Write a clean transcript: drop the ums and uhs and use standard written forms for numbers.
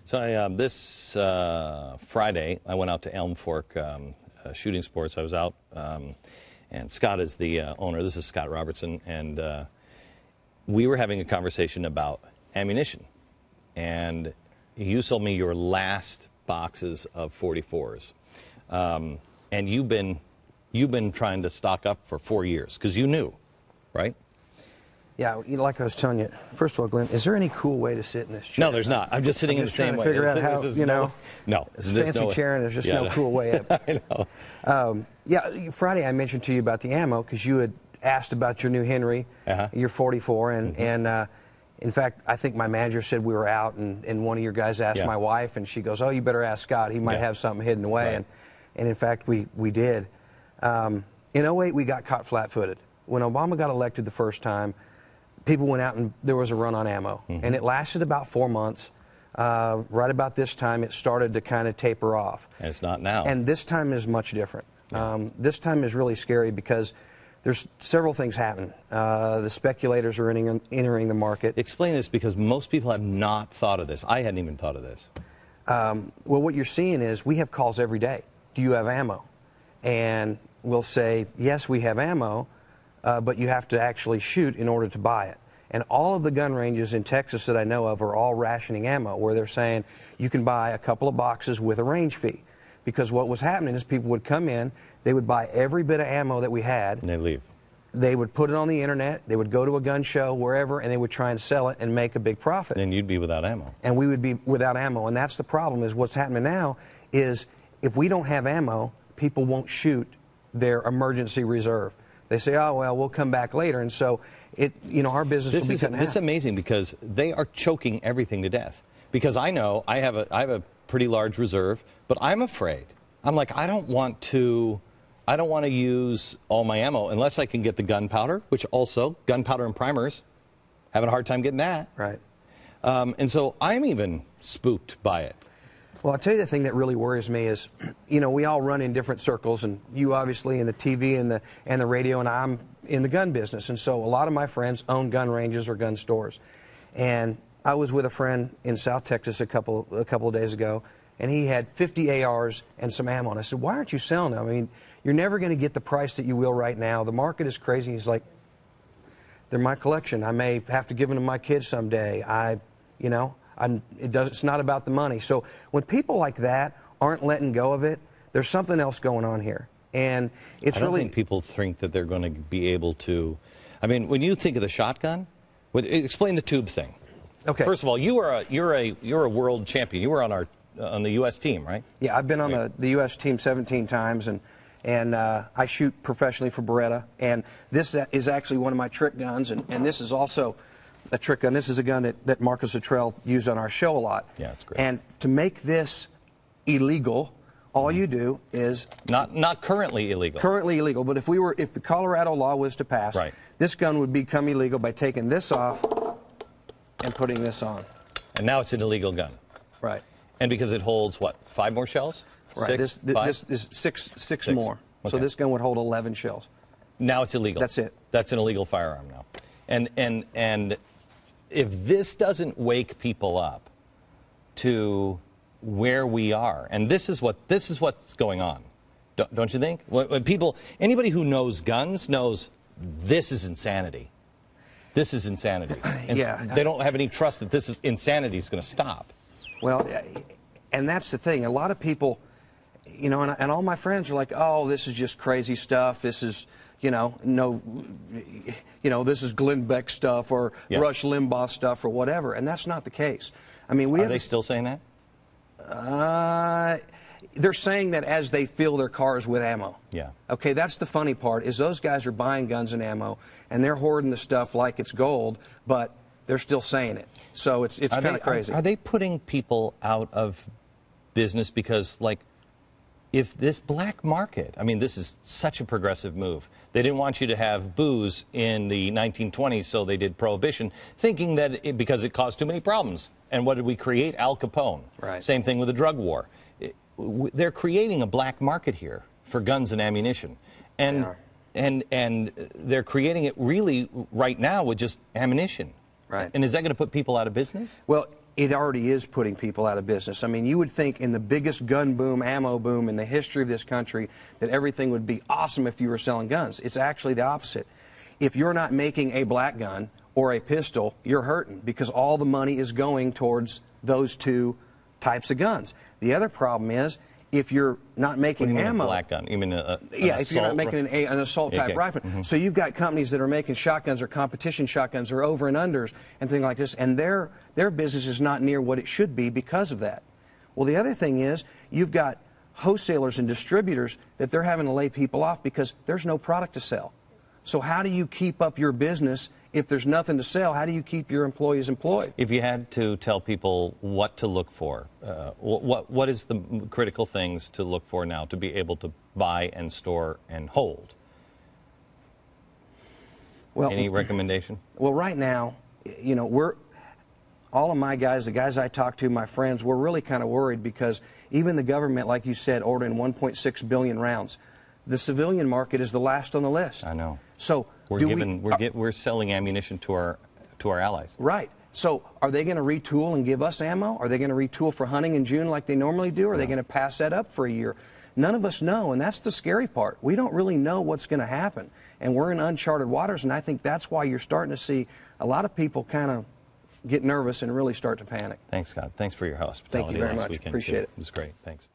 So this Friday, I went out to Elm Fork Shooting Sports. I was out, and Scott is the owner. This is Scott Robertson, and we were having a conversation about ammunition. And you sold me your last boxes of 44s, and you've been trying to stock up for 4 years because you knew, right? Yeah, like I was telling you, first of all, Glenn, is there any cool way to sit in this chair? No, there's not. I'm just sitting in the same way. I'm just trying to figure out how, you know, no, it's a fancy chair and there's just no cool way up. I know. Yeah, Friday I mentioned to you about the ammo because you had asked about your new Henry, your 44, and in fact, I think my manager said we were out, and one of your guys asked my wife, and she goes, "Oh, you better ask Scott. He might have something hidden away." Right. And in fact, we did. In '08, we got caught flat-footed. When Obama got elected the first time, people went out and there was a run on ammo, and it lasted about 4 months. Right about this time, it started to kind of taper off. And it's not now. And this time is much different. This time is really scary because there's several things happen. The speculators are entering the market. Explain this, because most people have not thought of this. I hadn't even thought of this. Well, what you're seeing is we have calls every day. Do you have ammo? And we'll say, yes, we have ammo, but you have to actually shoot in order to buy it. And all of the gun ranges in Texas that I know of are all rationing ammo, where they're saying you can buy a couple of boxes with a range fee. Because what was happening is people would come in, they would buy every bit of ammo that we had. And they'd leave. They would put it on the internet, they would go to a gun show, wherever, and they would try and sell it and make a big profit. And you'd be without ammo. And we would be without ammo. And that's the problem, is what's happening now is if we don't have ammo, people won't shoot their emergency reserve. They say, oh, well, we'll come back later. And so, our business will be cut in half. This is amazing, because they are choking everything to death. Because I know I have a pretty large reserve, but I'm afraid. I'm like, I don't want to use all my ammo unless I can get the gunpowder, which also, gunpowder and primers, having a hard time getting that. Right. And so I'm even spooked by it. Well, I'll tell you the thing that really worries me is, we all run in different circles, and you obviously in the TV and the radio, and I'm in the gun business. And so a lot of my friends own gun ranges or gun stores. And I was with a friend in South Texas a couple of days ago, and he had 50 ARs and some ammo. And I said, why aren't you selling them? I mean, you're never going to get the price that you will right now. The market is crazy. He's like, they're my collection. I may have to give them to my kids someday. It's not about the money. So when people like that aren't letting go of it, there's something else going on here. And it's I don't think people think that they're going to be able to. I mean, when you think of the shotgun, explain the tube thing. Okay. First of all, you're a world champion. You were on the U.S. team, right? Yeah, I've been on the U.S. team 17 times, and I shoot professionally for Beretta. And this is actually one of my trick guns, and this is also a trick gun. This is a gun that Marcus Luttrell used on our show a lot. Yeah, it's great. And to make this illegal, all you do is not currently illegal. Currently illegal, but if the Colorado law was to pass, right, this gun would become illegal by taking this off and putting this on. And now it's an illegal gun. Right. And because it holds what, 5 more shells? Right. 6, this is six more. Okay. So this gun would hold 11 shells. Now it's illegal. That's it. That's an illegal firearm now. And if this doesn't wake people up to where we are, and this is what's going on, don't you think? When anybody who knows guns knows this is insanity. This is insanity. And yeah. They don't have any trust that this insanity is going to stop. Well, and that's the thing. A lot of people, and all my friends are like, oh, this is just crazy stuff. This is, this is Glenn Beck stuff or Rush Limbaugh stuff or whatever. And that's not the case. I mean, Are they still saying that? They're saying that as they fill their cars with ammo. Yeah. Okay, that's the funny part, is those guys are buying guns and ammo, and they're hoarding the stuff like it's gold, but they're still saying it. So it's kind of crazy. Are they putting people out of business because, if this black market, I mean, this is such a progressive move. They didn't want you to have booze in the 1920s, so they did prohibition, thinking that because it caused too many problems. And what did we create? Al Capone. Right. Same thing with the drug war. They're creating a black market here for guns and ammunition. And they're creating it really right now with just ammunition. Right. And is that going to put people out of business? Well, it already is putting people out of business. I mean, you would think in the biggest gun boom, ammo boom in the history of this country that everything would be awesome if you were selling guns. It's actually the opposite. If you're not making a black gun or a pistol, you're hurting because all the money is going towards those two types of guns. The other problem is if you're not making ammo. A black gun? You mean if you're not making an assault type rifle. Mm-hmm. So you've got companies that are making shotguns or competition shotguns or over and unders and things like this, and their business is not near what it should be because of that. Well, the other thing is you've got wholesalers and distributors that they're having to lay people off because there's no product to sell. So how do you keep up your business if there's nothing to sell? How do you keep your employees employed? If you had to tell people what to look for, what is the critical things to look for now to be able to buy and store and hold? Well, any recommendation? Well, right now, you know, all of my guys, the guys I talk to, my friends, we're really kind of worried because even the government, like you said, ordering 1.6 billion rounds. The civilian market is the last on the list. I know. So we're selling ammunition to our allies. Right. So are they going to retool and give us ammo? Are they going to retool for hunting in June like they normally do? Or are they going to pass that up for a year? None of us know, and that's the scary part. We don't really know what's going to happen, and we're in uncharted waters, and I think that's why you're starting to see a lot of people kind of get nervous and really start to panic. Thanks, Scott. Thanks for your hospitality. Thank you very much. Weekend Appreciate it. It was great. Thanks.